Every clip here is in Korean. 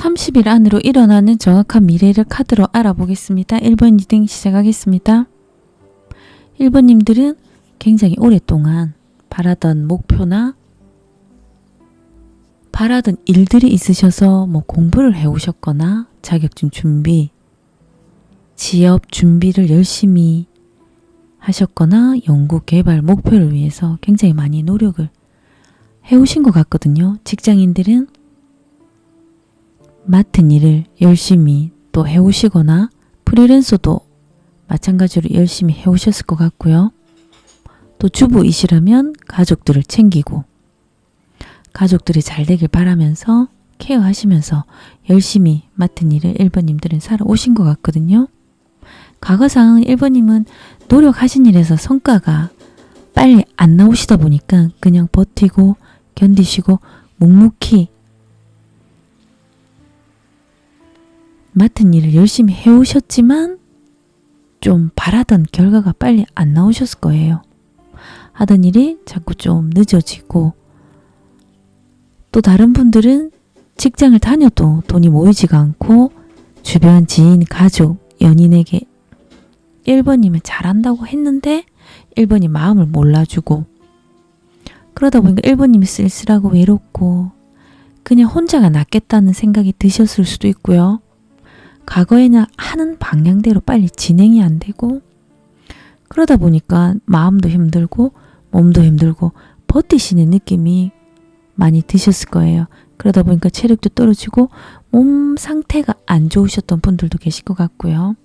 30일 안으로 일어나는 정확한 미래를 카드로 알아보겠습니다. 1번 리딩 시작하겠습니다. 1번님들은 굉장히 오랫동안 바라던 목표나 바라던 일들이 있으셔서 공부를 해오셨거나 자격증 준비, 취업 준비를 열심히 하셨거나 연구 개발 목표를 위해서 굉장히 많이 노력을 해오신 것 같거든요. 직장인들은 맡은 일을 열심히 또 해오시거나 프리랜서도 마찬가지로 열심히 해오셨을 것 같고요. 또 주부이시라면 가족들을 챙기고 가족들이 잘 되길 바라면서 케어하시면서 열심히 맡은 일을 1번님들은 살아오신 것 같거든요. 과거 상황은 1번님은 노력하신 일에서 성과가 빨리 안 나오시다 보니까 그냥 버티고 견디시고 묵묵히 맡은 일을 열심히 해오셨지만 좀 바라던 결과가 빨리 안 나오셨을 거예요. 하던 일이 자꾸 좀 늦어지고 또 다른 분들은 직장을 다녀도 돈이 모이지가 않고 주변 지인, 가족, 연인에게 1번님은 잘한다고 했는데 1번이 마음을 몰라주고 그러다 보니까 1번님이 쓸쓸하고 외롭고 그냥 혼자가 낫겠다는 생각이 드셨을 수도 있고요. 과거에는 하는 방향대로 빨리 진행이 안 되고 그러다 보니까 마음도 힘들고 몸도 힘들고 버티시는 느낌이 많이 드셨을 거예요. 그러다 보니까 체력도 떨어지고 몸 상태가 안 좋으셨던 분들도 계실 것 같고요.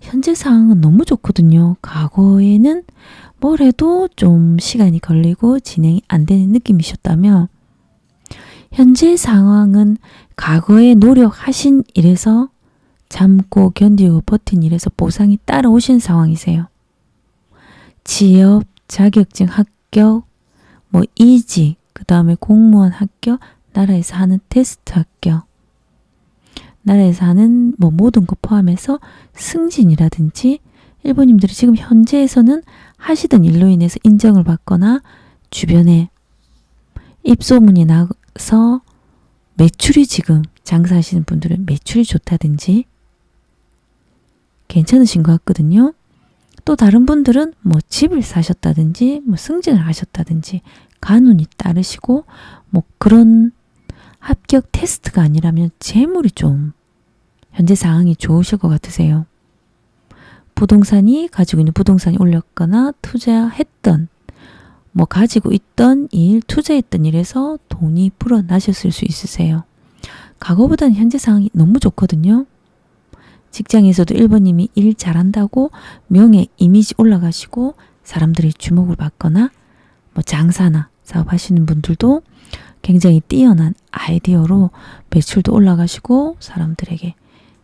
현재 상황은 너무 좋거든요. 과거에는 뭘 해도 좀 시간이 걸리고 진행이 안 되는 느낌이셨다면 현재 상황은 과거에 노력하신 일에서 참고 견디고 버틴 일에서 보상이 따라오신 상황이세요. 취업, 자격증 합격, 이직, 그 다음에 공무원 합격, 나라에서 하는 테스트 합격, 나라에서 하는 모든 것 포함해서 승진이라든지 1번님들이 지금 현재에서는 하시던 일로 인해서 인정을 받거나 주변에 입소문이 나서 매출이 지금 장사하시는 분들은 매출이 좋다든지 괜찮으신 것 같거든요. 또 다른 분들은 집을 사셨다든지 승진을 하셨다든지 간운이 따르시고 그런 합격 테스트가 아니라면 재물이 좀 현재 상황이 좋으실 것 같으세요. 부동산이 가지고 있는 부동산이 올렸거나 투자했던 가지고 있던 일, 투자했던 일에서 돈이 불어나셨을 수 있으세요. 과거보다는 현재 상황이 너무 좋거든요. 직장에서도 1번님이 일 잘한다고 명예, 이미지 올라가시고 사람들이 주목을 받거나 장사나 사업하시는 분들도 굉장히 뛰어난 아이디어로 매출도 올라가시고 사람들에게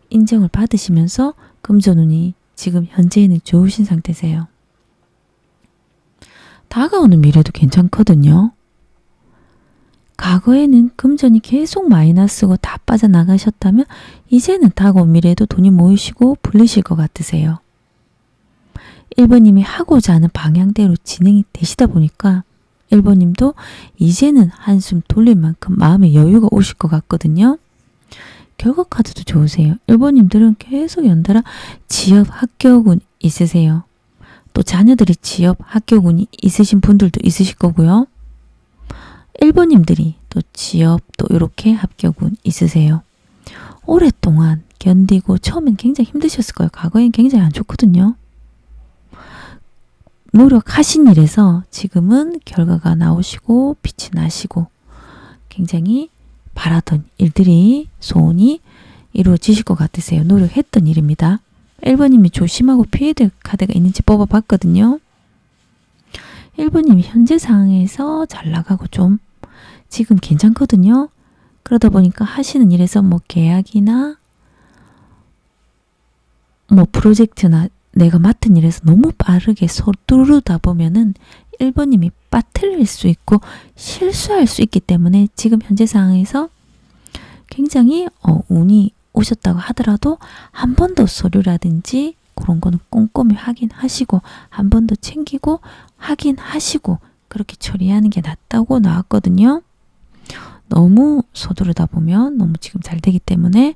인정을 받으시면서 금전운이 지금 현재에는 좋으신 상태세요. 다가오는 미래도 괜찮거든요. 과거에는 금전이 계속 마이너스고 다 빠져나가셨다면 이제는 다가온 미래에도 돈이 모이시고 불리실 것 같으세요. 1번님이 하고자 하는 방향대로 진행이 되시다 보니까 1번님도 이제는 한숨 돌릴 만큼 마음의 여유가 오실 것 같거든요. 결과 카드도 좋으세요. 1번님들은 계속 연달아 취업 합격운 있으세요. 또 자녀들이 취업 합격운이 있으신 분들도 있으실 거고요. 1번님들이 또 취업 또 이렇게 합격운 있으세요. 오랫동안 견디고 처음엔 굉장히 힘드셨을 거예요. 과거엔 굉장히 안 좋거든요. 노력하신 일에서 지금은 결과가 나오시고 빛이 나시고 굉장히 바라던 일들이 소원이 이루어지실 것 같으세요. 노력했던 일입니다. 1번님이 조심하고 피해야 될 카드가 있는지 뽑아봤거든요. 1번님이 현재 상황에서 잘 나가고 좀 지금 괜찮거든요. 그러다 보니까 하시는 일에서 계약이나 프로젝트나 내가 맡은 일에서 너무 빠르게 서두르다 보면은 1번님이 빠뜨릴 수 있고 실수할 수 있기 때문에 지금 현재 상황에서 굉장히 운이 오셨다고 하더라도 한 번 더 서류라든지 그런 거는 꼼꼼히 확인하시고 한 번 더 챙기고 확인하시고 그렇게 처리하는 게 낫다고 나왔거든요. 너무 서두르다 보면 너무 지금 잘 되기 때문에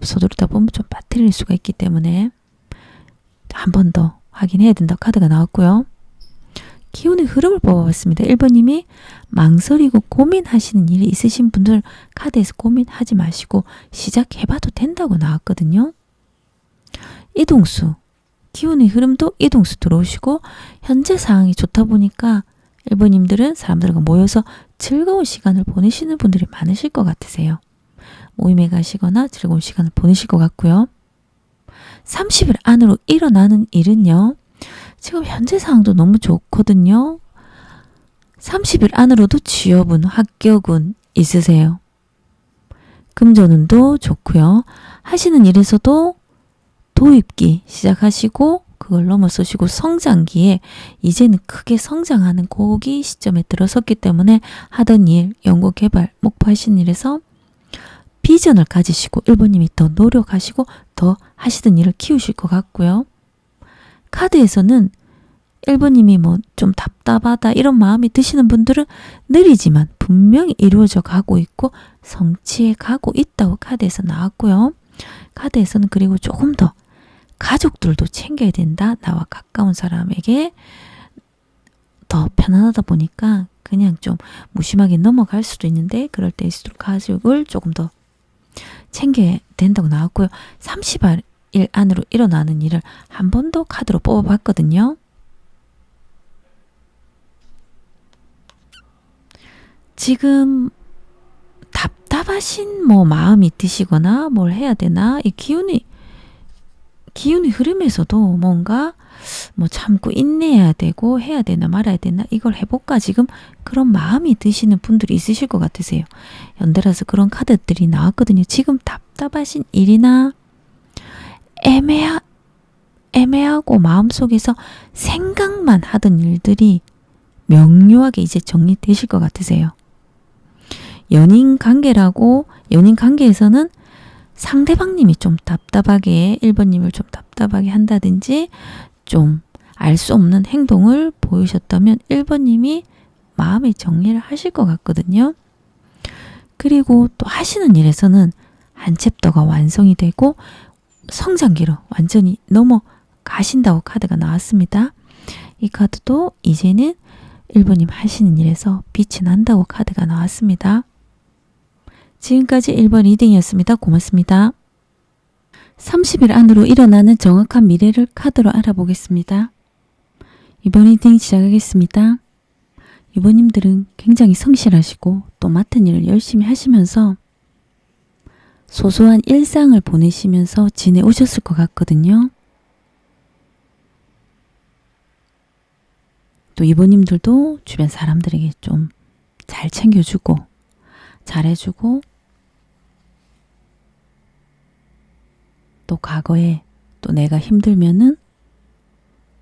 서두르다 보면 좀 빠뜨릴 수가 있기 때문에 한 번 더 확인해야 된다 카드가 나왔고요. 기운의 흐름을 뽑아봤습니다. 1번님이 망설이고 고민하시는 일이 있으신 분들 카드에서 고민하지 마시고 시작해봐도 된다고 나왔거든요. 이동수, 기운의 흐름도 이동수 들어오시고 현재 상황이 좋다 보니까 1번님들은 사람들과 모여서 즐거운 시간을 보내시는 분들이 많으실 것 같으세요. 모임에 가시거나 즐거운 시간을 보내실 것 같고요. 30일 안으로 일어나는 일은요. 지금 현재 상황도 너무 좋거든요. 30일 안으로도 취업운, 합격운 있으세요. 금전운도 좋고요. 하시는 일에서도 도입기 시작하시고 그걸 넘어서시고 성장기에 이제는 크게 성장하는 고기 시점에 들어섰기 때문에 하던 일, 연구 개발, 목표하신 일에서 비전을 가지시고 1번님이 더 노력하시고 더 하시던 일을 키우실 것 같고요. 카드에서는 1번님이 뭐 좀 답답하다 이런 마음이 드시는 분들은 느리지만 분명히 이루어져 가고 있고 성취해 가고 있다고 카드에서 나왔고요. 카드에서는 그리고 조금 더 가족들도 챙겨야 된다. 나와 가까운 사람에게 더 편안하다 보니까 그냥 좀 무심하게 넘어갈 수도 있는데 그럴 때일수록 가족을 조금 더 챙겨야 된다고 나왔고요. 30일 안으로 일어나는 일을 한 번 더 카드로 뽑아봤거든요. 지금 답답하신 마음이 드시거나 뭘 해야 되나 이 기운이 흐름에서도 뭔가 참고 인내해야 되고 해야 되나 말아야 되나 이걸 해볼까 지금 그런 마음이 드시는 분들이 있으실 것 같으세요. 연달아서 그런 카드들이 나왔거든요. 지금 답답하신 일이나 애매하고 마음속에서 생각만 하던 일들이 명료하게 이제 정리되실 것 같으세요. 연인 관계에서는 상대방님이 좀 답답하게 1번님을 좀 답답하게 한다든지 좀 알 수 없는 행동을 보이셨다면 1번님이 마음의 정리를 하실 것 같거든요. 그리고 또 하시는 일에서는 한 챕터가 완성이 되고 성장기로 완전히 넘어가신다고 카드가 나왔습니다. 이 카드도 이제는 1번님 하시는 일에서 빛이 난다고 카드가 나왔습니다. 지금까지 1번 리딩이었습니다. 고맙습니다. 30일 안으로 일어나는 정확한 미래를 카드로 알아보겠습니다. 이번 리딩 시작하겠습니다. 이번님들은 굉장히 성실하시고 또 맡은 일을 열심히 하시면서 소소한 일상을 보내시면서 지내오셨을 것 같거든요. 또 이번님들도 주변 사람들에게 좀 잘 챙겨주고 잘해주고 또 과거에 또 내가 힘들면은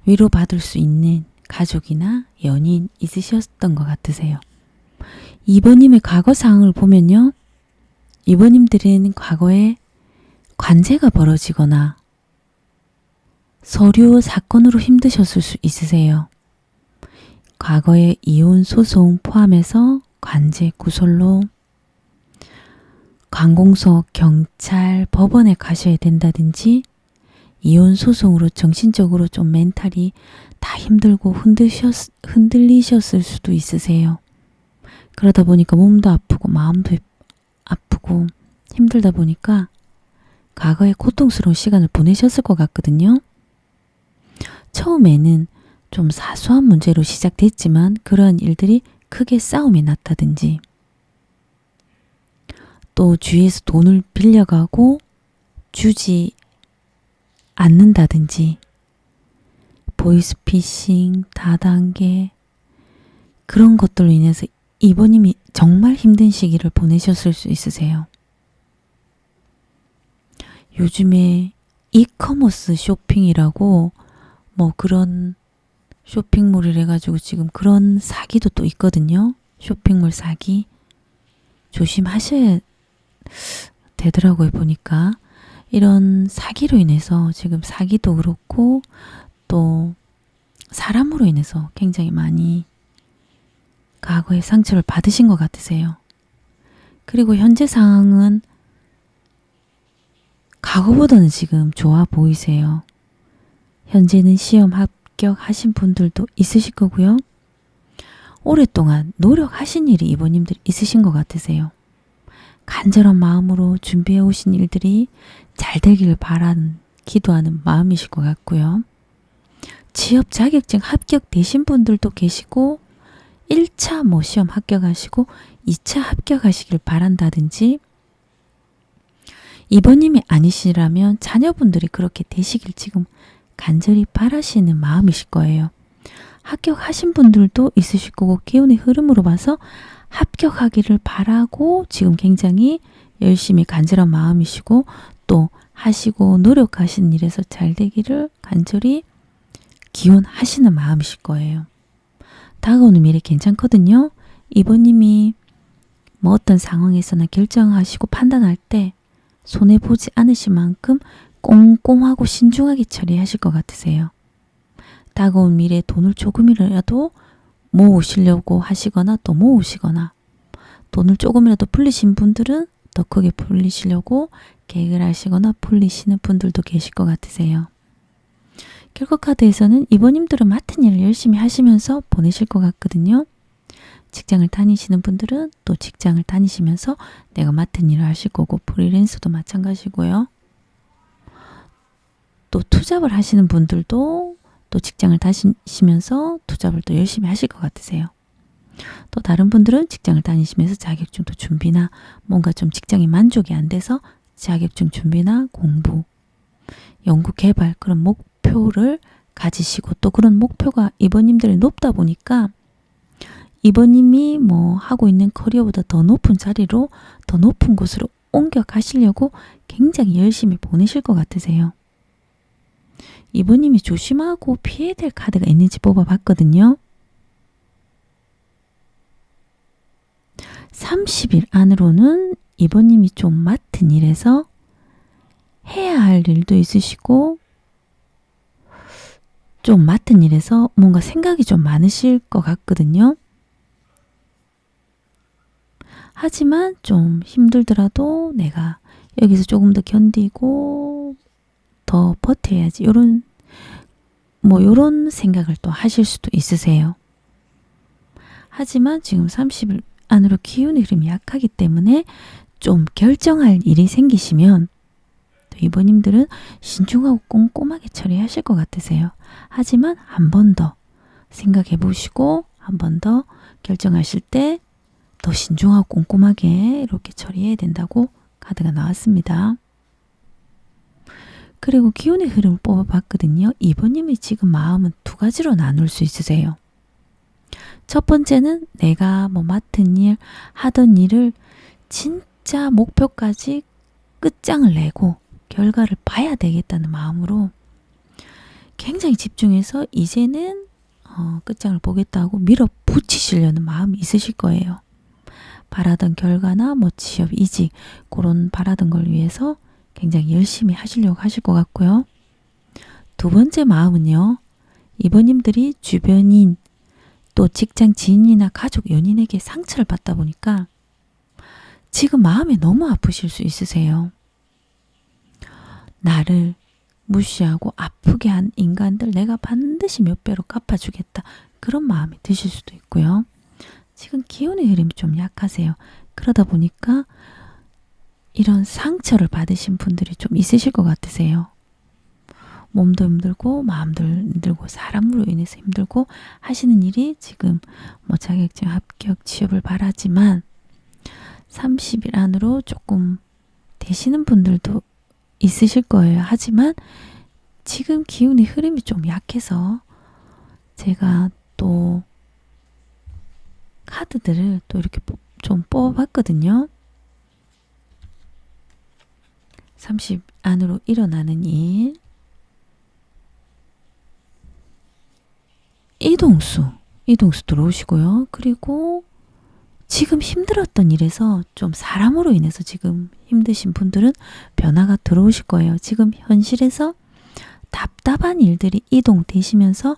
위로받을 수 있는 가족이나 연인 있으셨던 것 같으세요. 이번님의 과거 상황을 보면요. 이번님들은 과거에 관제가 벌어지거나 서류 사건으로 힘드셨을 수 있으세요. 과거에 이혼 소송 포함해서 관제 구설로 관공서, 경찰, 법원에 가셔야 된다든지 이혼 소송으로 정신적으로 좀 멘탈이 다 힘들고 흔들리셨을 수도 있으세요. 그러다 보니까 몸도 아프고 마음도 아프고 힘들다 보니까 과거에 고통스러운 시간을 보내셨을 것 같거든요. 처음에는 좀 사소한 문제로 시작됐지만 그러한 일들이 크게 싸움이 났다든지 또 주위에서 돈을 빌려가고 주지 않는다든지 보이스피싱, 다단계 그런 것들로 인해서 이번님이 정말 힘든 시기를 보내셨을 수 있으세요. 요즘에 이커머스 쇼핑이라고 그런 쇼핑몰을 해가지고 지금 그런 사기도 또 있거든요. 쇼핑몰 사기. 조심하셔야 되더라고요. 보니까. 이런 사기로 인해서 지금 사기도 그렇고 또 사람으로 인해서 굉장히 많이 과거에 상처를 받으신 것 같으세요. 그리고 현재 상황은 과거보다는 지금 좋아 보이세요. 현재는 시험 합격하신 분들도 있으실 거고요. 오랫동안 노력하신 일이 이번님들 있으신 것 같으세요. 간절한 마음으로 준비해 오신 일들이 잘 되기를 바라는 기도하는 마음이실 것 같고요. 취업 자격증 합격되신 분들도 계시고 1차 뭐 시험 합격하시고 2차 합격하시길 바란다든지 이번님이 아니시라면 자녀분들이 그렇게 되시길 지금 간절히 바라시는 마음이실 거예요. 합격하신 분들도 있으실 거고 기운의 흐름으로 봐서 합격하기를 바라고 지금 굉장히 열심히 간절한 마음이시고 또 하시고 노력하시는 일에서 잘 되기를 간절히 기원하시는 마음이실 거예요. 다가오는 미래 괜찮거든요. 이번님이 뭐 어떤 상황에서나 결정하시고 판단할 때 손해보지 않으실 만큼 꼼꼼하고 신중하게 처리하실 것 같으세요. 다가온 미래에 돈을 조금이라도 모으시려고 하시거나 또 모으시거나 돈을 조금이라도 불리신 분들은 더 크게 불리시려고 계획을 하시거나 불리시는 분들도 계실 것 같으세요. 결국 카드에서는 이번님들은 맡은 일을 열심히 하시면서 보내실 것 같거든요. 직장을 다니시는 분들은 또 직장을 다니시면서 내가 맡은 일을 하실 거고 프리랜서도 마찬가지고요. 또 투잡을 하시는 분들도 또 직장을 다니시면서 투잡을 또 열심히 하실 것 같으세요. 또 다른 분들은 직장을 다니시면서 자격증도 준비나 뭔가 좀 직장이 만족이 안 돼서 자격증 준비나 공부, 연구 개발 그런 목표를 가지시고 또 그런 목표가 이번님들이 높다 보니까 이번님이 뭐 하고 있는 커리어보다 더 높은 자리로 더 높은 곳으로 옮겨 가시려고 굉장히 열심히 보내실 것 같으세요. 이번님이 조심하고 피해야 될 카드가 있는지 뽑아봤거든요. 30일 안으로는 이번님이 좀 맡은 일에서 해야 할 일도 있으시고 좀 맡은 일에서 뭔가 생각이 좀 많으실 것 같거든요. 하지만 좀 힘들더라도 내가 여기서 조금 더 견디고 더 버텨야지 요런 생각을 또 하실 수도 있으세요. 하지만 지금 30일 안으로 기운의 흐름이 약하기 때문에 좀 결정할 일이 생기시면 또 이번님들은 신중하고 꼼꼼하게 처리하실 것 같으세요. 하지만 한 번 더 생각해 보시고 한 번 더 결정하실 때 더 신중하고 꼼꼼하게 이렇게 처리해야 된다고 카드가 나왔습니다. 그리고 기운의 흐름을 뽑아봤거든요. 이번님이 지금 마음은 두 가지로 나눌 수 있으세요. 첫 번째는 내가 뭐 맡은 일, 하던 일을 진짜 목표까지 끝장을 내고 결과를 봐야 되겠다는 마음으로 굉장히 집중해서 이제는 끝장을 보겠다고 밀어붙이시려는 마음이 있으실 거예요. 바라던 결과나 뭐 취업, 이직 그런 바라던 걸 위해서 굉장히 열심히 하시려고 하실 것 같고요. 두 번째 마음은요. 이번님들이 주변인 또 직장 지인이나 가족 연인에게 상처를 받다 보니까 지금 마음이 너무 아프실 수 있으세요. 나를 무시하고 아프게 한 인간들 내가 반드시 몇 배로 갚아주겠다. 그런 마음이 드실 수도 있고요. 지금 기운의 흐름이 좀 약하세요. 그러다 보니까 이런 상처를 받으신 분들이 좀 있으실 것 같으세요. 몸도 힘들고 마음도 힘들고 사람으로 인해서 힘들고 하시는 일이 지금 뭐 자격증 합격 취업을 바라지만 30일 안으로 조금 되시는 분들도 있으실 거예요. 하지만 지금 기운의 흐름이 좀 약해서 제가 또 카드들을 또 이렇게 좀 뽑아봤거든요. 30 안으로 일어나는 일, 이동수 들어오시고요. 그리고 지금 힘들었던 일에서 좀 사람으로 인해서 지금 힘드신 분들은 변화가 들어오실 거예요. 지금 현실에서 답답한 일들이 이동되시면서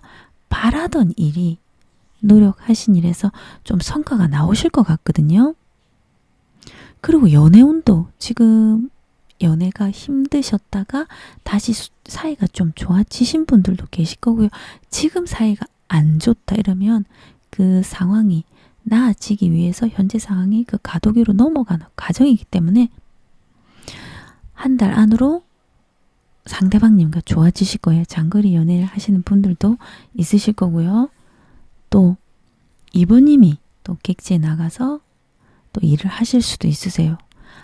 바라던 일이 노력하신 일에서 좀 성과가 나오실 것 같거든요. 그리고 연애운도 지금 연애가 힘드셨다가 다시 사이가 좀 좋아지신 분들도 계실 거고요. 지금 사이가 안 좋다 이러면 그 상황이 나아지기 위해서 현재 상황이 그 가도기로 넘어가는 과정이기 때문에 한 달 안으로 상대방님과 좋아지실 거예요. 장거리 연애를 하시는 분들도 있으실 거고요. 또 이번님이 또 객지에 나가서 또 일을 하실 수도 있으세요.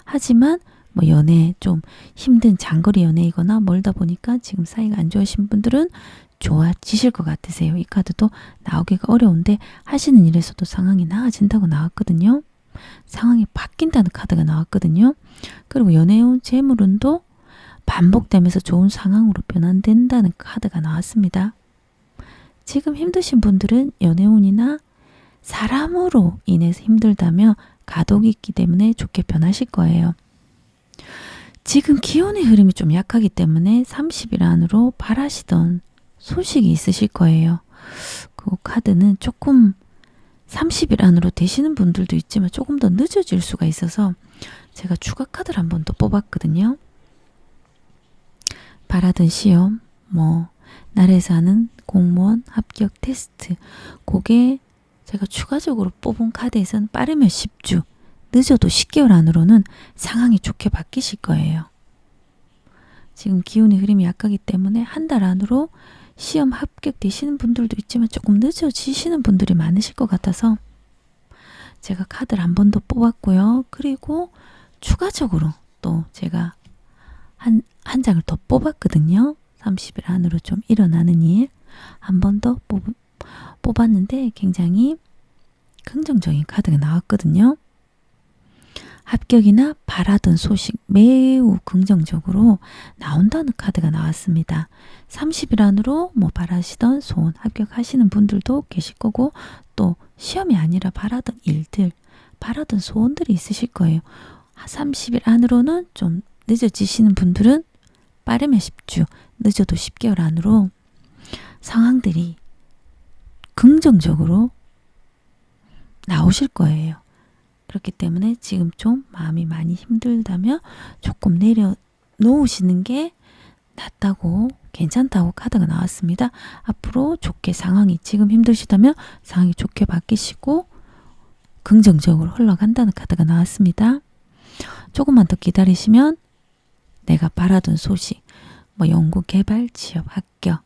하지만 뭐 연애 좀 힘든 장거리 연애이거나 멀다 보니까 지금 사이가 안 좋으신 분들은 좋아지실 것 같으세요. 이 카드도 나오기가 어려운데 하시는 일에서도 상황이 나아진다고 나왔거든요. 상황이 바뀐다는 카드가 나왔거든요. 그리고 연애운 재물운도 반복되면서 좋은 상황으로 변환된다는 카드가 나왔습니다. 지금 힘드신 분들은 연애운이나 사람으로 인해서 힘들다며 가독이 있기 때문에 좋게 변하실 거예요. 지금 기온의 흐름이 좀 약하기 때문에 30일 안으로 바라시던 소식이 있으실 거예요. 그 카드는 조금 30일 안으로 되시는 분들도 있지만 조금 더 늦어질 수가 있어서 제가 추가 카드를 한 번 더 뽑았거든요. 바라던 시험, 뭐 나라에서 하는 공무원 합격 테스트, 그게 제가 추가적으로 뽑은 카드에서는 빠르면 10주, 늦어도 10개월 안으로는 상황이 좋게 바뀌실 거예요. 지금 기운의 흐름이 약하기 때문에 한 달 안으로 시험 합격되시는 분들도 있지만 조금 늦어지시는 분들이 많으실 것 같아서 제가 카드를 한 번 더 뽑았고요. 그리고 추가적으로 또 제가 한 장을 더 뽑았거든요. 30일 안으로 좀 일어나는 일 한 번 더 뽑았는데 굉장히 긍정적인 카드가 나왔거든요. 합격이나 바라던 소식 매우 긍정적으로 나온다는 카드가 나왔습니다. 30일 안으로 뭐 바라시던 소원 합격하시는 분들도 계실 거고 또 시험이 아니라 바라던 일들, 바라던 소원들이 있으실 거예요. 30일 안으로는 좀 늦어지시는 분들은 빠르면 10주, 늦어도 10개월 안으로 상황들이 긍정적으로 나오실 거예요. 그렇기 때문에 지금 좀 마음이 많이 힘들다면 조금 내려놓으시는 게 낫다고, 괜찮다고 카드가 나왔습니다. 앞으로 좋게 상황이, 지금 힘드시다면 상황이 좋게 바뀌시고 긍정적으로 흘러간다는 카드가 나왔습니다. 조금만 더 기다리시면 내가 바라던 소식, 뭐 연구, 개발, 취업, 합격,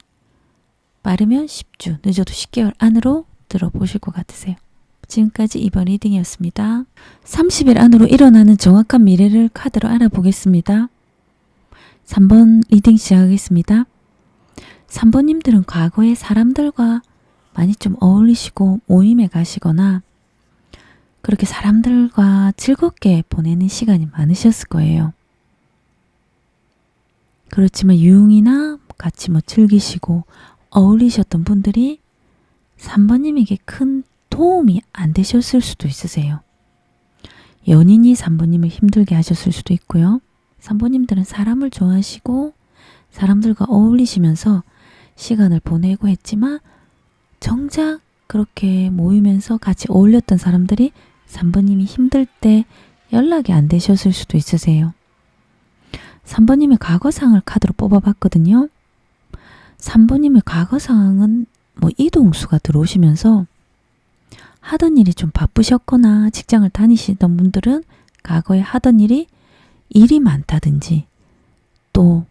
빠르면 10주, 늦어도 10개월 안으로 들어보실 것 같으세요. 지금까지 이번 리딩이었습니다. 30일 안으로 일어나는 정확한 미래를 카드로 알아보겠습니다. 3번 리딩 시작하겠습니다. 3번님들은 과거에 사람들과 많이 좀 어울리시고 모임에 가시거나 그렇게 사람들과 즐겁게 보내는 시간이 많으셨을 거예요. 그렇지만 유흥이나 같이 뭐 즐기시고 어울리셨던 분들이 3번님에게 큰 도움이 안 되셨을 수도 있으세요. 연인이 3번님을 힘들게 하셨을 수도 있고요. 3번님들은 사람을 좋아하시고 사람들과 어울리시면서 시간을 보내고 했지만 정작 그렇게 모이면서 같이 어울렸던 사람들이 3번님이 힘들 때 연락이 안 되셨을 수도 있으세요. 3번님의 과거상을 카드로 뽑아봤거든요. 3번님의 과거상은 뭐 이동수가 들어오시면서 하던 일이 좀 바쁘셨거나 직장을 다니시던 분들은 과거에 하던 일이 많다든지 또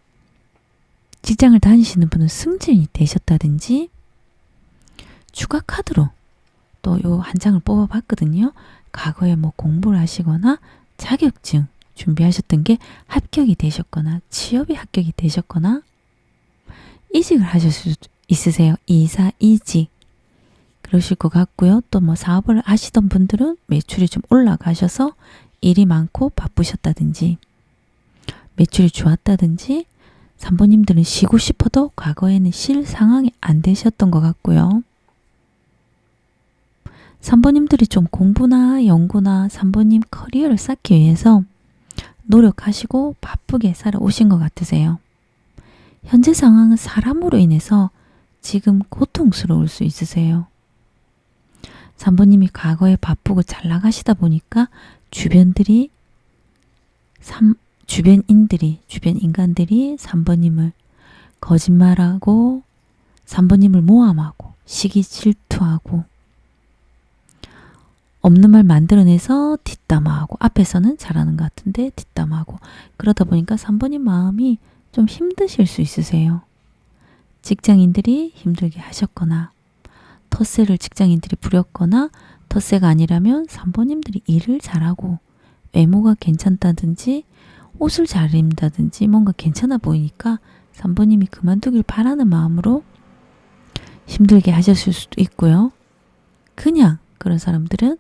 직장을 다니시는 분은 승진이 되셨다든지 추가 카드로 또 요 한 장을 뽑아봤거든요. 과거에 뭐 공부를 하시거나 자격증 준비하셨던 게 합격이 되셨거나 취업이 합격이 되셨거나 이직을 하셨을 수도 있으세요. 이사, 이직 그러실 것 같고요. 또 뭐 사업을 하시던 분들은 매출이 좀 올라가셔서 일이 많고 바쁘셨다든지 매출이 좋았다든지 3번님들은 쉬고 싶어도 과거에는 쉴 상황이 안 되셨던 것 같고요. 3번님들이 좀 공부나 연구나 3번님 커리어를 쌓기 위해서 노력하시고 바쁘게 살아오신 것 같으세요. 현재 상황은 사람으로 인해서 지금 고통스러울 수 있으세요. 3번님이 과거에 바쁘고 잘 나가시다 보니까 주변들이 주변 인간들이 3번님을 거짓말하고 3번님을 모함하고 시기 질투하고 없는 말 만들어내서 뒷담화하고 앞에서는 잘하는 것 같은데 뒷담화하고 그러다 보니까 3번님 마음이 좀 힘드실 수 있으세요. 직장인들이 힘들게 하셨거나 텃세를 직장인들이 부렸거나 텃세가 아니라면 3번님들이 일을 잘하고 외모가 괜찮다든지 옷을 잘 입는다든지 뭔가 괜찮아 보이니까 3번님이 그만두길 바라는 마음으로 힘들게 하셨을 수도 있고요. 그냥 그런 사람들은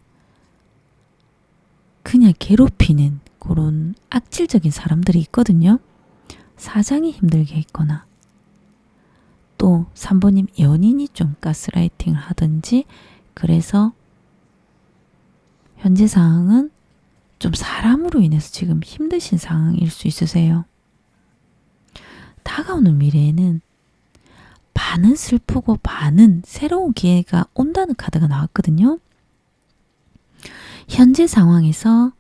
그냥 괴롭히는 그런 악질적인 사람들이 있거든요. 사장이 힘들게 했거나 또 3번님 연인이 좀 가스라이팅을 하든지 그래서 현재 상황은 좀 사람으로 인해서 지금 힘드신 상황일 수 있으세요. 다가오는 미래에는 반은 슬프고 반은 새로운 기회가 온다는 카드가 나왔거든요. 현재 상황에서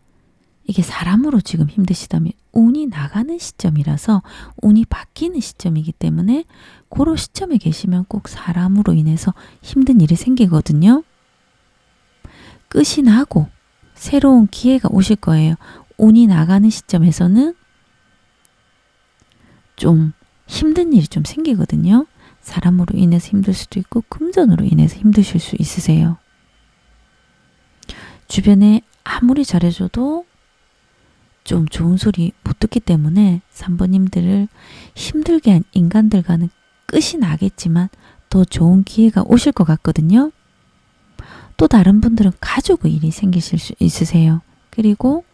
이게 사람으로 지금 힘드시다면 운이 나가는 시점이라서 운이 바뀌는 시점이기 때문에 그런 시점에 계시면 꼭 사람으로 인해서 힘든 일이 생기거든요. 끝이 나고 새로운 기회가 오실 거예요. 운이 나가는 시점에서는 좀 힘든 일이 좀 생기거든요. 사람으로 인해서 힘들 수도 있고 금전으로 인해서 힘드실 수 있으세요. 주변에 아무리 잘해줘도 좀 좋은 소리 못 듣기 때문에 3번님들을 힘들게 한 인간들과는 끝이 나겠지만 더 좋은 기회가 오실 것 같거든요. 또 다른 분들은 가족의 일이 생기실 수 있으세요. 그리고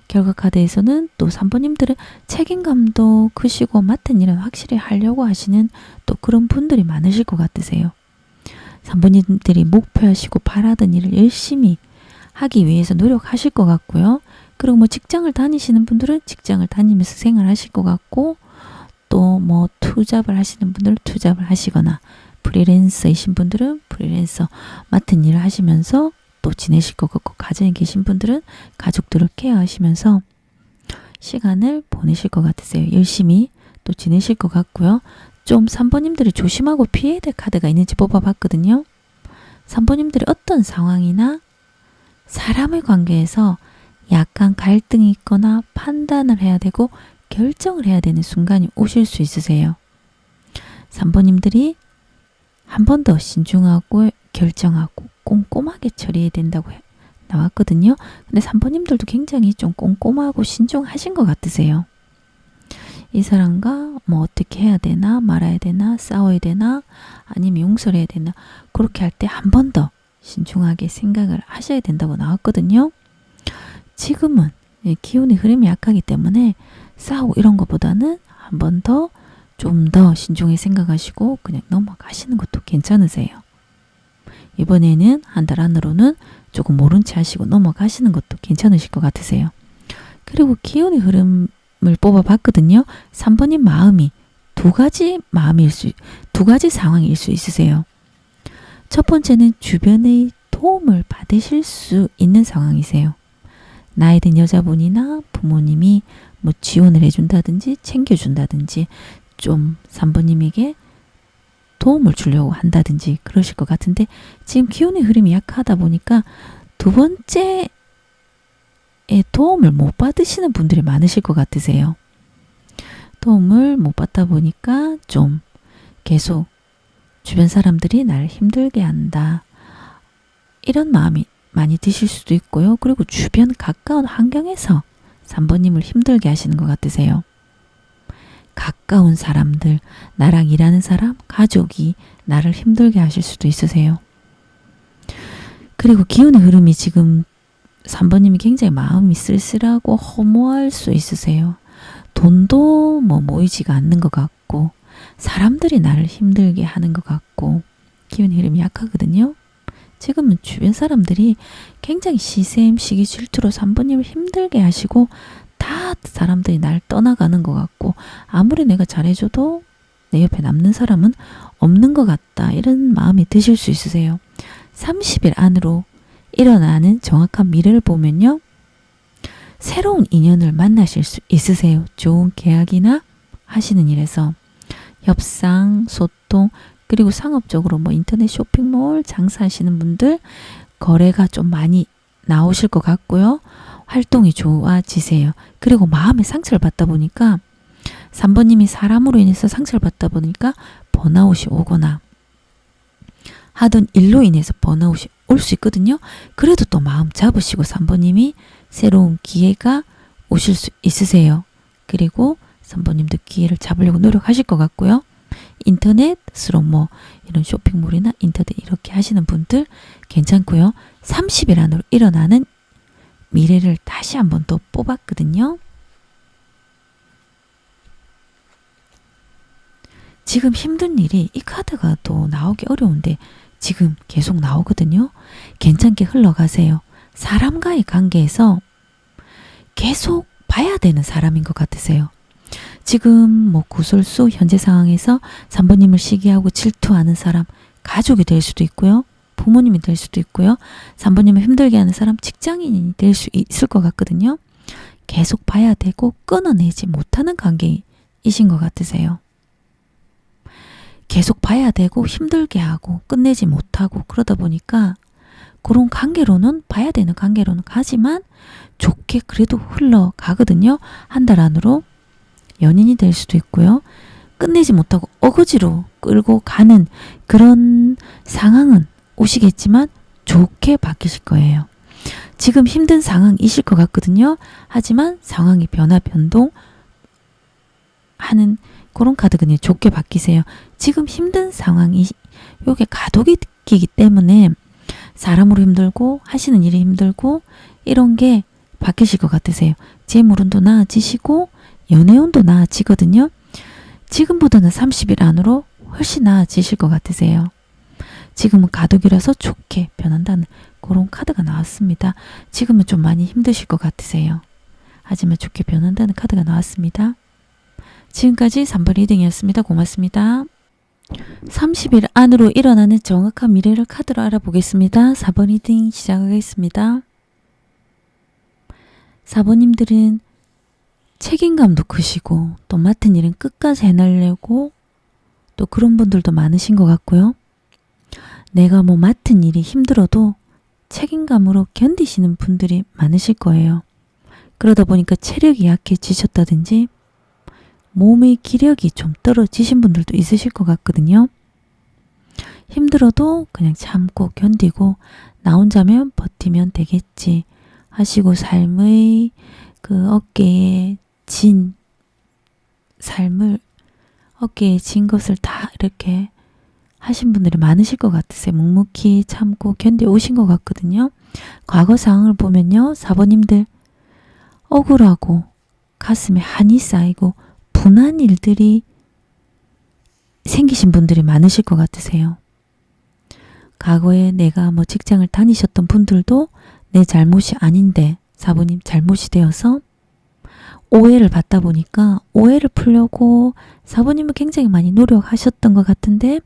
결과 카드에서는 또 3번님들은 책임감도 크시고 맡은 일은 확실히 하려고 하시는 또 그런 분들이 많으실 것 같으세요. 3번님들이 목표하시고 바라던 일을 열심히 하기 위해서 노력하실 것 같고요. 그리고 뭐 직장을 다니시는 분들은 직장을 다니면서 생활하실 것 같고 또 뭐 투잡을 하시는 분들은 투잡을 하시거나 프리랜서이신 분들은 프리랜서 맡은 일을 하시면서 또 지내실 것 같고 가정에 계신 분들은 가족들을 케어하시면서 시간을 보내실 것 같으세요. 열심히 또 지내실 것 같고요. 좀 3번님들이 조심하고 피해야 될 카드가 있는지 뽑아봤거든요. 3번님들이 어떤 상황이나 사람의 관계에서 약간 갈등이 있거나 판단을 해야 되고 결정을 해야 되는 순간이 오실 수 있으세요. 3번님들이 한 번 더 신중하고 결정하고 꼼꼼하게 처리해야 된다고 나왔거든요. 근데 3번님들도 굉장히 좀 꼼꼼하고 신중하신 것 같으세요. 이 사람과 뭐 어떻게 해야 되나 말아야 되나 싸워야 되나 아니면 용서를 해야 되나 그렇게 할 때 한 번 더 신중하게 생각을 하셔야 된다고 나왔거든요. 지금은 기운의 흐름이 약하기 때문에 싸우고 이런 것보다는 한 번 더 좀 더 신중히 생각하시고 그냥 넘어가시는 것도 괜찮으세요. 이번에는 한 달 안으로는 조금 모른 체 하시고 넘어가시는 것도 괜찮으실 것 같으세요. 그리고 기운의 흐름을 뽑아봤거든요. 3번님 마음이 두 가지 상황일 수 있으세요. 첫 번째는 주변의 도움을 받으실 수 있는 상황이세요. 나이 든 여자분이나 부모님이 뭐 지원을 해준다든지 챙겨준다든지 좀 3번님에게 도움을 주려고 한다든지 그러실 것 같은데 지금 기운의 흐름이 약하다 보니까 두 번째에 도움을 못 받으시는 분들이 많으실 것 같으세요. 도움을 못 받다 보니까 좀 계속 주변 사람들이 나를 힘들게 한다. 이런 마음이 많이 드실 수도 있고요. 그리고 주변 가까운 환경에서 3번님을 힘들게 하시는 것 같으세요. 가까운 사람들, 나랑 일하는 사람, 가족이 나를 힘들게 하실 수도 있으세요. 그리고 기운의 흐름이 지금 3번님이 굉장히 마음이 쓸쓸하고 허무할 수 있으세요. 돈도 뭐 모이지가 않는 것 같고 사람들이 나를 힘들게 하는 것 같고 기운의 흐름이 약하거든요. 지금은 주변 사람들이 굉장히 시샘, 시기, 질투로 3번님을 힘들게 하시고 다 사람들이 날 떠나가는 것 같고 아무리 내가 잘해줘도 내 옆에 남는 사람은 없는 것 같다. 이런 마음이 드실 수 있으세요. 30일 안으로 일어나는 정확한 미래를 보면요. 새로운 인연을 만나실 수 있으세요. 좋은 계약이나 하시는 일에서 협상, 소통, 그리고 상업적으로 뭐 인터넷 쇼핑몰 장사하시는 분들 거래가 좀 많이 나오실 것 같고요. 활동이 좋아지세요. 그리고 마음의 상처를 받다 보니까 3번님이 사람으로 인해서 상처를 받다 보니까 번아웃이 오거나 하던 일로 인해서 번아웃이 올 수 있거든요. 그래도 또 마음 잡으시고 3번님이 새로운 기회가 오실 수 있으세요. 그리고 3번님도 기회를 잡으려고 노력하실 것 같고요. 인터넷으로 뭐 이런 쇼핑몰이나 인터넷 이렇게 하시는 분들 괜찮고요. 30일 안으로 일어나는 미래를 다시 한번 더 뽑았거든요. 지금 힘든 일이 이 카드가 또 나오기 어려운데 지금 계속 나오거든요. 괜찮게 흘러가세요. 사람과의 관계에서 계속 봐야 되는 사람인 것 같으세요. 지금 뭐 구설수 현재 상황에서 3번님을 시기하고 질투하는 사람 가족이 될 수도 있고요. 부모님이 될 수도 있고요. 3번님을 힘들게 하는 사람 직장인이 될 수 있을 것 같거든요. 계속 봐야 되고 끊어내지 못하는 관계이신 것 같으세요. 계속 봐야 되고 힘들게 하고 끝내지 못하고 그러다 보니까 그런 관계로는 봐야 되는 관계로는 가지만 좋게 그래도 흘러가거든요. 한 달 안으로 연인이 될 수도 있고요. 끝내지 못하고 어거지로 끌고 가는 그런 상황은 오시겠지만 좋게 바뀌실 거예요. 지금 힘든 상황이실 것 같거든요. 하지만 상황이 변화변동하는 그런 카드군요. 좋게 바뀌세요. 지금 힘든 상황이 요게 가독이기 때문에 사람으로 힘들고 하시는 일이 힘들고 이런 게 바뀌실 것 같으세요. 재물운도 나아지시고 연애운도 나아지거든요. 지금보다는 30일 안으로 훨씬 나아지실 것 같으세요. 지금은 가독이라서 좋게 변한다는 그런 카드가 나왔습니다. 지금은 좀 많이 힘드실 것 같으세요. 하지만 좋게 변한다는 카드가 나왔습니다. 지금까지 3번 리딩이었습니다. 고맙습니다. 30일 안으로 일어나는 정확한 미래를 카드로 알아보겠습니다. 4번 리딩 시작하겠습니다. 4번님들은 책임감도 크시고 또 맡은 일은 끝까지 해내려고 또 그런 분들도 많으신 것 같고요. 내가 뭐 맡은 일이 힘들어도 책임감으로 견디시는 분들이 많으실 거예요. 그러다 보니까 체력이 약해지셨다든지 몸의 기력이 좀 떨어지신 분들도 있으실 것 같거든요. 힘들어도 그냥 참고 견디고 나 혼자면 버티면 되겠지 하시고 삶의 그 어깨에 진 것을 다 이렇게 하신 분들이 많으실 것 같으세요. 묵묵히 참고 견뎌오신 것 같거든요. 과거 상황을 보면요. 4번님들 억울하고 가슴에 한이 쌓이고 분한 일들이 생기신 분들이 많으실 것 같으세요. 과거에 내가 뭐 직장을 다니셨던 분들도 내 잘못이 아닌데 4번님 잘못이 되어서 오해를 받다 보니까 오해를 풀려고 4번님은 굉장히 많이 노력하셨던 것 같은데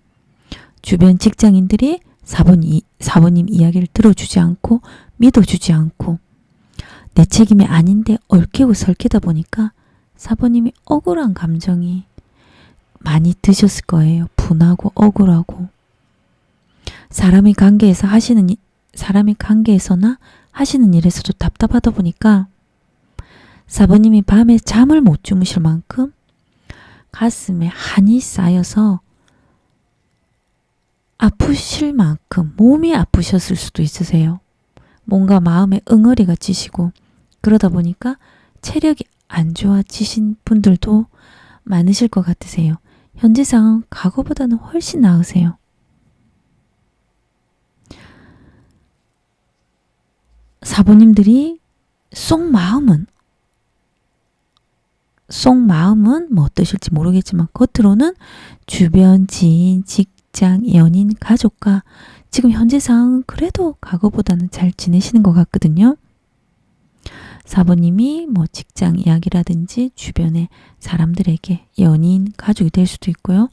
주변 직장인들이 4번님 이야기를 들어주지 않고 믿어주지 않고 내 책임이 아닌데 얽히고 설키다 보니까 4번님이 억울한 감정이 많이 드셨을 거예요. 분하고 억울하고 사람의 관계에서나 하시는 일에서도 답답하다 보니까 4번님이 밤에 잠을 못 주무실 만큼 가슴에 한이 쌓여서 아프실 만큼 몸이 아프셨을 수도 있으세요. 뭔가 마음에 응어리가 찌시고 그러다 보니까 체력이 안 좋아지신 분들도 많으실 것 같으세요. 현재 상황 과거보다는 훨씬 나으세요. 사부님들이 속 마음은 뭐 어떠실지 모르겠지만 겉으로는 주변 지인, 직장, 연인, 가족과 지금 현재 상황은 그래도 과거보다는 잘 지내시는 것 같거든요. 4번님이 뭐 직장 이야기라든지 주변의 사람들에게 연인, 가족이 될 수도 있고요.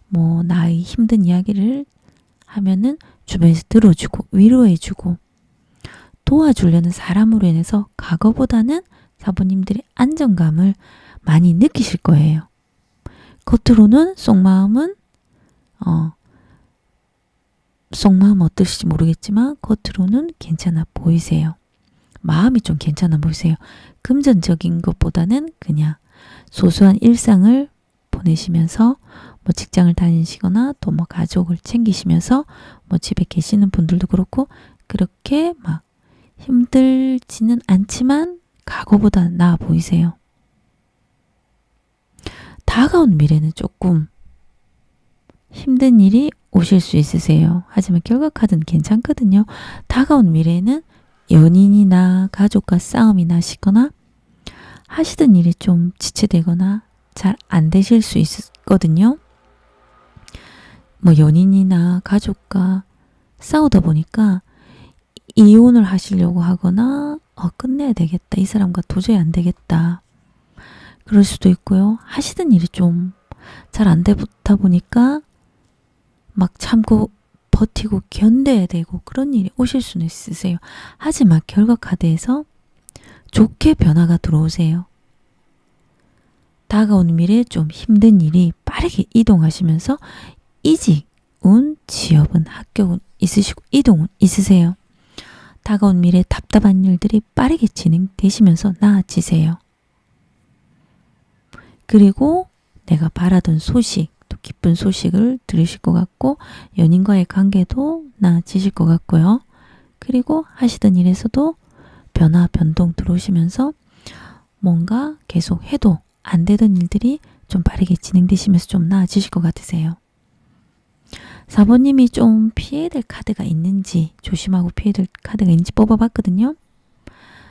뭐 나의 힘든 이야기를 하면은 주변에서 들어주고 위로해주고 도와주려는 사람으로 인해서 과거보다는 사부님들이 안정감을 많이 느끼실 거예요. 겉으로는 속마음은 어떠실지 모르겠지만 겉으로는 괜찮아 보이세요. 마음이 좀 괜찮아 보이세요. 금전적인 것보다는 그냥 소소한 일상을 보내시면서 뭐 직장을 다니시거나 또 뭐 가족을 챙기시면서 뭐 집에 계시는 분들도 그렇고 그렇게 막 힘들지는 않지만 과거보다 나아 보이세요. 다가온 미래는 조금 힘든 일이 오실 수 있으세요. 하지만 결과 카드는 괜찮거든요. 다가온 미래에는 연인이나 가족과 싸움이 나시거나 하시던 일이 좀 지체되거나 잘 안 되실 수 있거든요. 뭐 연인이나 가족과 싸우다 보니까 이혼을 하시려고 하거나 끝내야 되겠다. 이 사람과 도저히 안 되겠다. 그럴 수도 있고요. 하시던 일이 좀 잘 안 되다 보니까 막 참고 버티고 견뎌야 되고 그런 일이 오실 수는 있으세요. 하지만 결과 카드에서 좋게 변화가 들어오세요. 다가오는 미래에 좀 힘든 일이 빠르게 이동하시면서 이직, 운, 취업은 합격은 있으시고 이동은 있으세요. 다가온 미래에 답답한 일들이 빠르게 진행되시면서 나아지세요. 그리고 내가 바라던 소식, 또 기쁜 소식을 들으실 것 같고 연인과의 관계도 나아지실 것 같고요. 그리고 하시던 일에서도 변화, 변동 들어오시면서 뭔가 계속 해도 안 되던 일들이 좀 빠르게 진행되시면서 좀 나아지실 것 같으세요. 4번님이 좀 피해야 될 카드가 있는지 조심하고 피해야 될 카드가 있는지 뽑아봤거든요.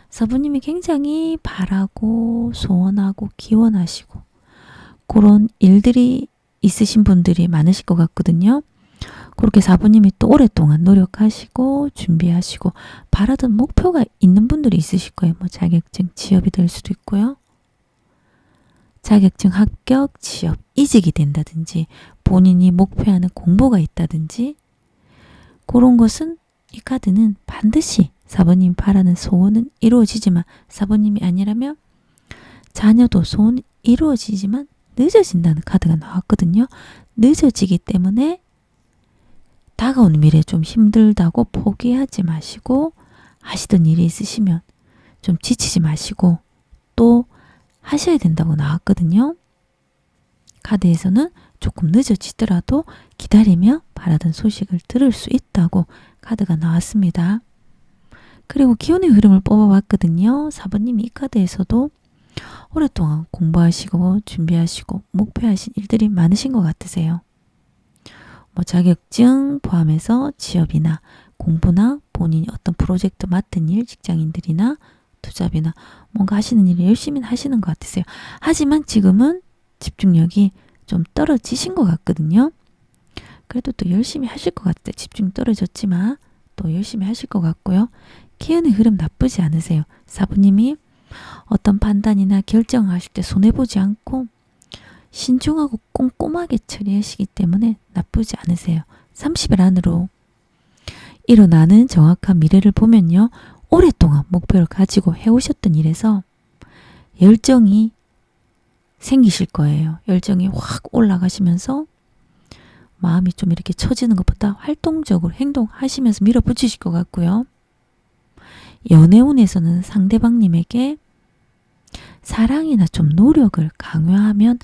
4번님이 굉장히 바라고 소원하고 기원하시고 그런 일들이 있으신 분들이 많으실 것 같거든요. 그렇게 4번님이 또 오랫동안 노력하시고 준비하시고 바라던 목표가 있는 분들이 있으실 거예요. 뭐 자격증, 취업이 될 수도 있고요. 자격증 합격, 취업, 이직이 된다든지 본인이 목표하는 공부가 있다든지 그런 것은 이 카드는 반드시 4번님이 바라는 소원은 이루어지지만 4번님이 아니라면 자녀도 소원이 이루어지지만 늦어진다는 카드가 나왔거든요. 늦어지기 때문에 다가오는 미래에 좀 힘들다고 포기하지 마시고 하시던 일이 있으시면 좀 지치지 마시고 또 하셔야 된다고 나왔거든요. 카드에서는 조금 늦어지더라도 기다리며 바라던 소식을 들을 수 있다고 카드가 나왔습니다. 그리고 기운의 흐름을 뽑아봤거든요. 4번님이 이 카드에서도 오랫동안 공부하시고 준비하시고 목표하신 일들이 많으신 것 같으세요. 뭐 자격증 포함해서 취업이나 공부나 본인이 어떤 프로젝트 맡은 일, 직장인들이나 투잡이나 뭔가 하시는 일을 열심히 하시는 것 같으세요. 하지만 지금은 집중력이 좀 떨어지신 것 같거든요. 그래도 또 열심히 하실 것 같아요. 집중 떨어졌지만 또 열심히 하실 것 같고요. 기운의 흐름 나쁘지 않으세요. 4번님이 어떤 판단이나 결정을 하실 때 손해보지 않고 신중하고 꼼꼼하게 처리하시기 때문에 나쁘지 않으세요. 30일 안으로 일어나는 정확한 미래를 보면요. 오랫동안 목표를 가지고 해오셨던 일에서 열정이 생기실 거예요. 열정이 확 올라가시면서 마음이 좀 이렇게 처지는 것보다 활동적으로 행동하시면서 밀어붙이실 것 같고요. 연애운에서는 상대방님에게 사랑이나 좀 노력을 강요하면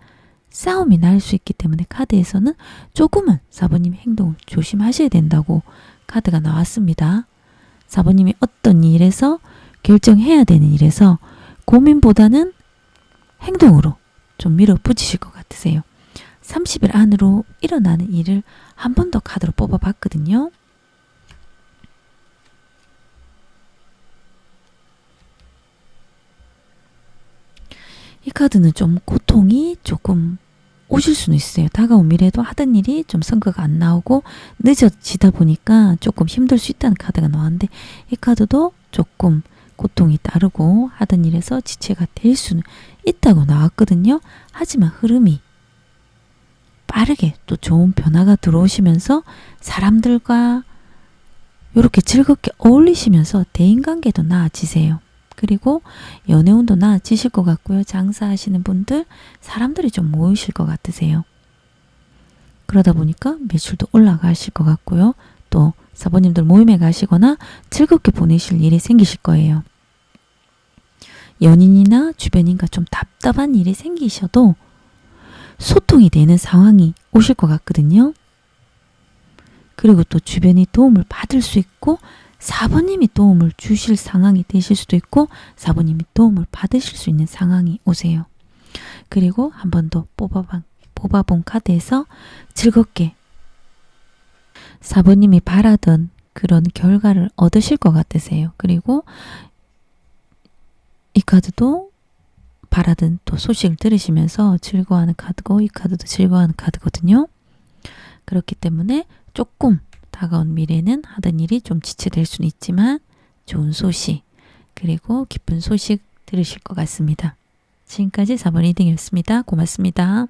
싸움이 날 수 있기 때문에 카드에서는 조금은 4번님 행동을 조심하셔야 된다고 카드가 나왔습니다. 4번님이 어떤 일에서 결정해야 되는 일에서 고민보다는 행동으로 좀 밀어붙이실 것 같으세요. 30일 안으로 일어나는 일을 한 번 더 카드로 뽑아봤거든요. 이 카드는 좀 고통이 조금 오실 수는 있어요. 다가온 미래에도 하던 일이 좀 성과가 안 나오고 늦어지다 보니까 조금 힘들 수 있다는 카드가 나왔는데 이 카드도 조금 고통이 따르고 하던 일에서 지체가 될 수는 있다고 나왔거든요. 하지만 흐름이 빠르게 또 좋은 변화가 들어오시면서 사람들과 이렇게 즐겁게 어울리시면서 대인관계도 나아지세요. 그리고 연애운도 나아지실 것 같고요. 장사하시는 분들, 사람들이 좀 모이실 것 같으세요. 그러다 보니까 매출도 올라가실 것 같고요. 또 사부님들 모임에 가시거나 즐겁게 보내실 일이 생기실 거예요. 연인이나 주변인과 좀 답답한 일이 생기셔도 소통이 되는 상황이 오실 것 같거든요. 그리고 또 주변이 도움을 받을 수 있고 사부님이 도움을 주실 상황이 되실 수도 있고 사부님이 도움을 받으실 수 있는 상황이 오세요. 그리고 한 번 더 뽑아본 카드에서 즐겁게 사부님이 바라던 그런 결과를 얻으실 것 같으세요. 그리고 이 카드도 바라던 또 소식을 들으시면서 즐거워하는 카드고 이 카드도 즐거워하는 카드거든요. 그렇기 때문에 조금 다가온 미래는 하던 일이 좀 지체될 수는 있지만 좋은 소식 그리고 기쁜 소식 들으실 것 같습니다. 지금까지 4번 리딩이었습니다. 고맙습니다.